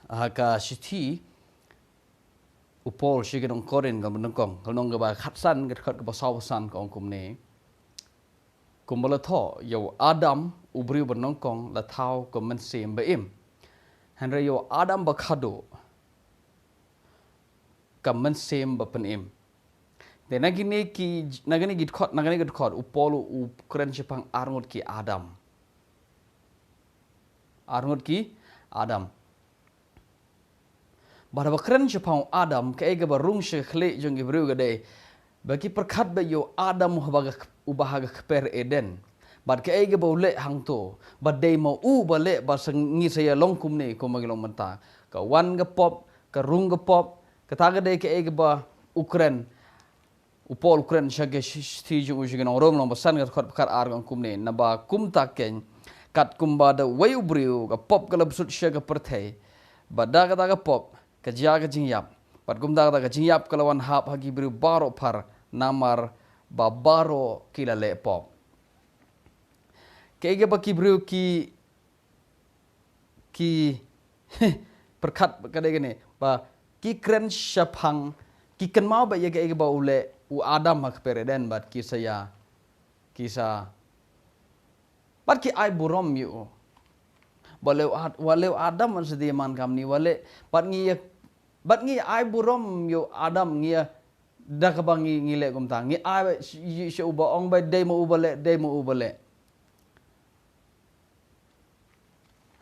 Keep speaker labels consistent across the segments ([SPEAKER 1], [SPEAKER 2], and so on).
[SPEAKER 1] haka sithi upol sigenong korin ga menengkong kalong ga ba khatsan ga khat ga sawasan kong kumne kumbala tho yo Adam ubri benongkong la thau ko men sem ba im hanre yo Adam ba khado ka men sem ba pen im de nagini git khot upolo u kren chepang arngot ki Adam Bahwa keren Jepang Adam ke ega barung sekhle jong ibru gade bagi perkat ba yo Adam ubahaga keper Eden bad ke ega baule hangto bad dei mau bale ba sengi saya longkum ne ko magilong menta ka wan ga pop ka rung ga pop ka taga de ke ega ba Ukren upol Ukren shage sti jong ujige no rom no basan ga khot kar ar kum ne na ba kum ta ken kat kum ba da way ubriu ga pop ga labsut shaga perthai badaga daga pop Kajia jingyap, pat gumda ka jingyap kalawan hap hagi biru baro par namar babaro kila lepop. Kaya baki biru ki perkat kadai gini, ba ki kren syapang ki ken mau ba ya ba ule u Adam hak pereden bat kisah bat ki ai burom yu. Walau Adam man sedia man kamni wale bat ngi ai burom yo Adam ngi da ka bangi ngi le gum tang ngi ai she uba ong ba dei mo ubale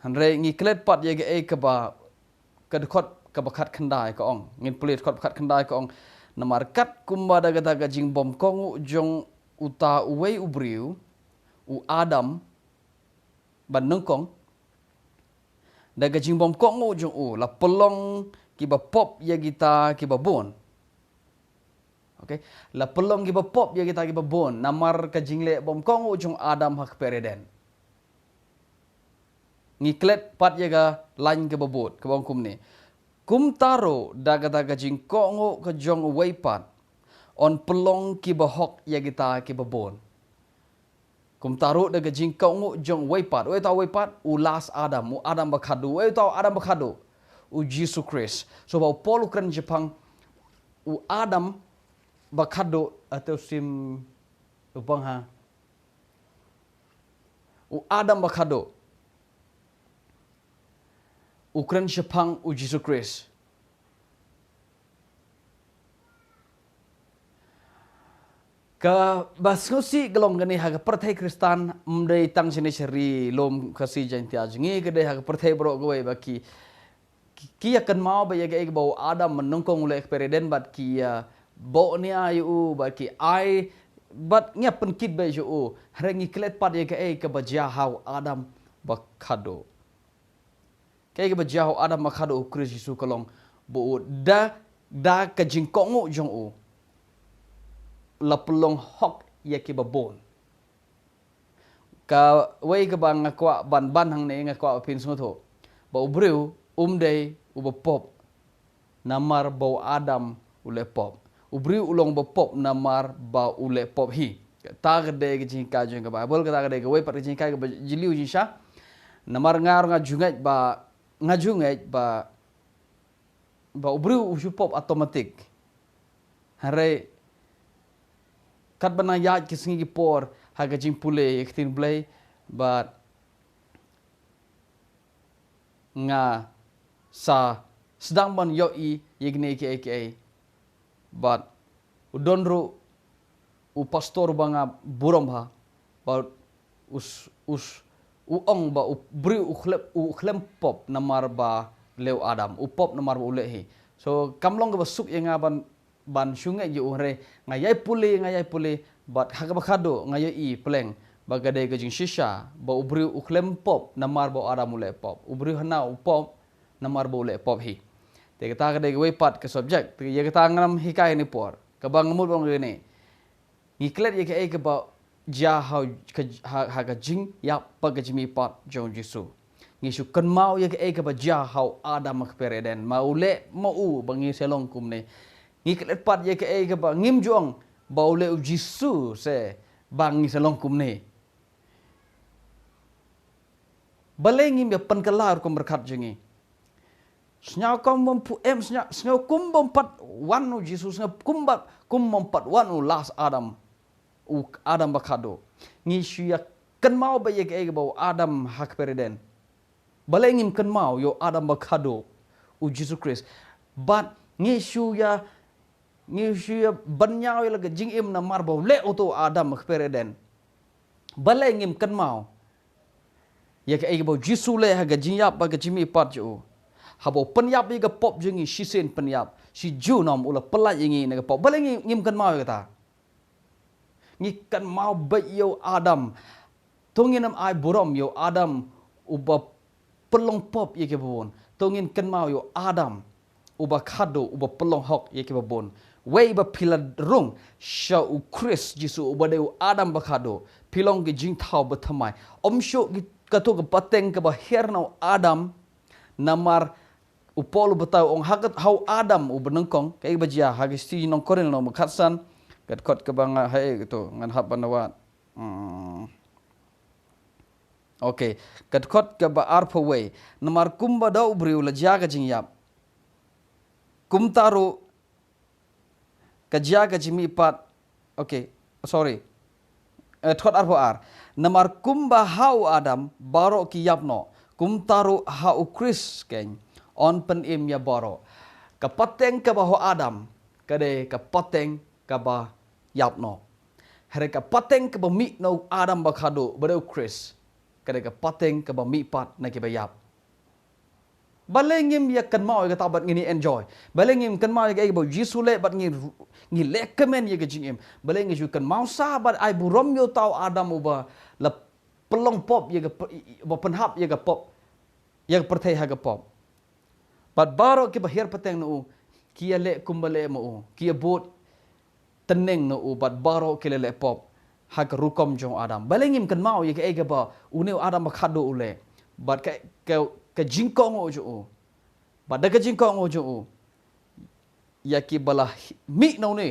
[SPEAKER 1] hanre ngi klet pat ye ge ka ba ka khot ka bakhat khandai ka ong ngi plit khot bakhat khandai ka ong namar kat kumba daga daga jing bom kong jong uta uwei ubriu u Adam ban nungkong daga jingbom kongo jong la pelong kiba pop ya kita kiba bon. Okay, la pelong kiba pop ya kita kiba bon namar ka jingle bom kongo jong Adam hak pereden. Ngiklet pat ya ga lain kiba bot kabong kum ni. Kum taro daga jing kongo ka jong weipat on pelong kiba hok ya kita kiba bon. Kum taruh daga jingkau ngu jong weipat ulas Adam bakadu Adam bakadu u Jesus Christ so bau polu keren Jepang u Adam bakadu atau sim upang ha u Adam bakadu u keren Jepang u Jesus Christ ka basngusi gelong gani haga perthai Kristan mdei tang sini seri lom kasi jantia jingi gede haga perthai bro goe baki ki akan mau ba yaga bau Adam menungkong ule pereden bat ki bo ni ayu baki ai bat nya penkit ba ju rengi klet pat yaga ke bajahau Adam bakado ke bajahau Adam bakado Kristus Yesus kolong bo da ka jingkong jong la pelong hok ya ki babon ka wei ka bang ngakwa ban hang ne ngakwa pin sungtho ba ubreu umdei ubapop namar bau Adam ule pop ubreu ulong bapop namar ba ule pop hi ta gede gi ka jeng ka Bible ka ta gede ka wei pat gi ka jiliu jisha namar ngar ngajungai ba ubreu usu pop automatic hare kat bana yaj kisingi por haga jing pule ektin blay but nga sa sedang ban yoi yegne ke but udonru u pastor banga burom ha but uong ba bri u khlem pop namar ba leu Adam u pop namar ba ulehi so kamlong ga basuk yang ban sungai ju hore ngayai puli bat hakabakado ngayai pleng bagade gajing shisha ba ubri uklem pop namar ba Adam ule pop ubri hana pop namar ba ule pop hi te kata gade we pat ke subject ye kata ngam hikai ni por ka bang mut bang ni ngiklet ye ke ba ja ha ga jing ya pa gajimi pat jong jisu ngisu kan mau ye ke ba ja ha Adam makpereden maule mau bangi selong kum ne ngiklet pat ye ke ba ngim juang baule u jisu se bangi selong kum ne balengim ya penkelar kum berkat jengi Senyau kom mempu senyau kum bompat wanu Jesus senyau kum bompat wanu las Adam Adam bakado. Ngi ya kan mau ba yeg ege bau Adam hak pereden. Balengim kan mau yo Adam bakado Jesus Christ. But ngi ya banyau ya laga jing im na marbau le auto Adam hak pereden. Balengim kan mau yeg ege bau Jesus le haga jing yap ba jimi pat jo. Habo penyap ye pop jengi shisen penyap si junom ula pelaj yengi ne pop baleng ngim kan mau kata ngi kan mau ba yo Adam tongin am ai burom yo Adam uba pelong pop ye ke bon tongin kan mau yo Adam uba kado uba pelong hok ye ke bon wei ba pila rung sha u Chris jisu uba de Adam ba kado pilong ge jing thau ba thamai om sho gi kato ga pateng ka ba hernau Adam namar upolu betau ong hakat hau Adam u benengkong kai bajia hagisti nong korel no makatsan kat kot ke banga hai gitu ngan hab banawat okay kat kot ke ba arpaway namar kumba dau briu la jaga jing yap kum taru ka jaga jimi pat okay sorry thot arpo ar namar kumba hau Adam baro ki yapno kum taru hau Chris ken on pen im ya baro kapateng ka baho Adam kade kapateng ka ba yapno here kapateng ka ba mi no Adam ba khado bado Chris kade kapateng ka ba mi pat na ke ba yap balengim ya kan mau ga tabat ngini enjoy balengim kan mau ga ba jisu le bat ngi le kemen ya ga jingim balengim ju kan mau sahabat ai burom yo tau Adam uba la pelong pop ya ga ba penhap ya ga pop ya perthai ha ga pop But baro ke bahir pateng no kia le kumbale mo kia bot teneng no but baro ke le pop hak rukom jong Adam balengim kan mau ye ke ege ba uneu Adam khado ule but ke jingkong o jo but da ke jingkong o jo ya ki bala mi no ne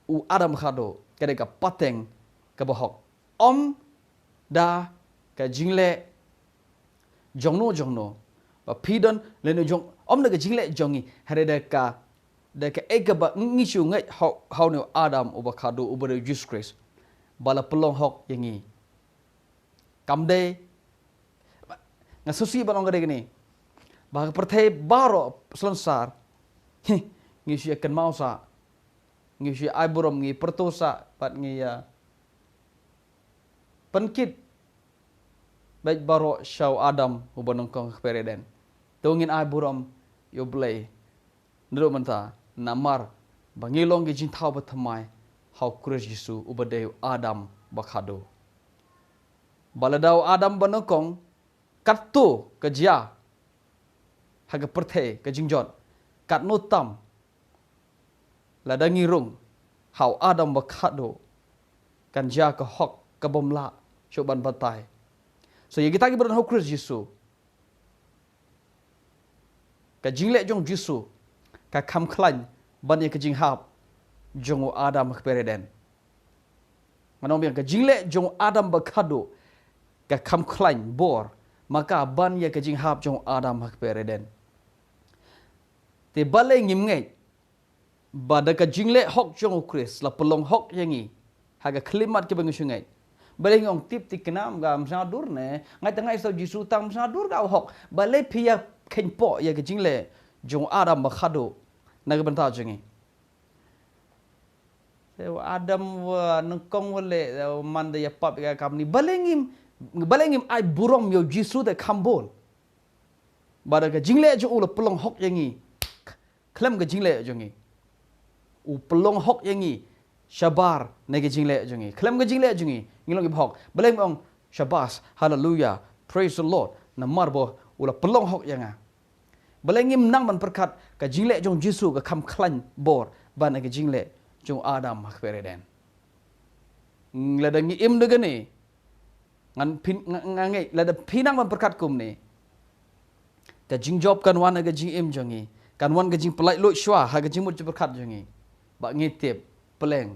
[SPEAKER 1] u Adam khado ke de ka pateng ke bahok om da ke jingle jongno ba pidon le no jong om na jingle jongi hare da ka ega ba ngishu ngai how no Adam uba khadu uba Jesus Christ bala pelong hok yangi kamde ngasusi banong gade gini ba perthai baro slonsar ngishu kan mau sa ngishu ai burom ngi pertosa pat ngi ya penkit baik baro shaw Adam uba nongkong pereden tongin ai burom yo blay ndro manta namar bangilong gi jinthaw bathamai how Christ Jesu ubade Adam bakhado baladau Adam banokong katto kajia haga perthe ka jingjot kat notam ladangi rung how Adam bakhado kan ja ka hok ka bomla choban batai so ye kita gi beran how Christ Jesu ka jingle jong Jesu ka kham khlan ban ye ka jing hap jong Adam pereden manong biang ka jingle jong Adam bakhado ka kham khlan bor maka ban ye ka jing hap jong Adam pereden te bale ngim ngai bada ka jingle hok jong Chris la pelong hok yangi haga klimat ke bangusungai bale ngong tip tiknam gam sa dur ne ngai tangai so Jesu tam sa dur ga hok bale phia khen po ye ke jingle jong Adam bakhado na ga banta jengi se Adam wa nongkong wale manda ya pap ga kamni balengim ai burom yo Jesu de kambon bada ga jingle jo ula pelong hok yangi klem ga jingle jongi u pelong hok yangi shabar na ga jingle jongi klem ga jingle jongi ngilong gi hok baleng ong shabas hallelujah praise the Lord na marbo ula pelong hok yanga balengim nang man perkat ka jingle jong Jesu ka kham khlan bor ban ka jingle jong Adam hak pereden ngladangi im de gani ngan pin ngangai lada pinang man perkat kum ni ka jingjob kan wan ka jing im jongi kan wan ka jing pelai lo shwa ha ka jing mut perkat jongi ba ngitip peleng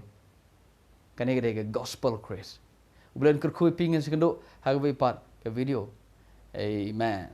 [SPEAKER 1] kan ege ke gospel Christ bulan kerkhui pingin sekendo ha ka pat ke video amen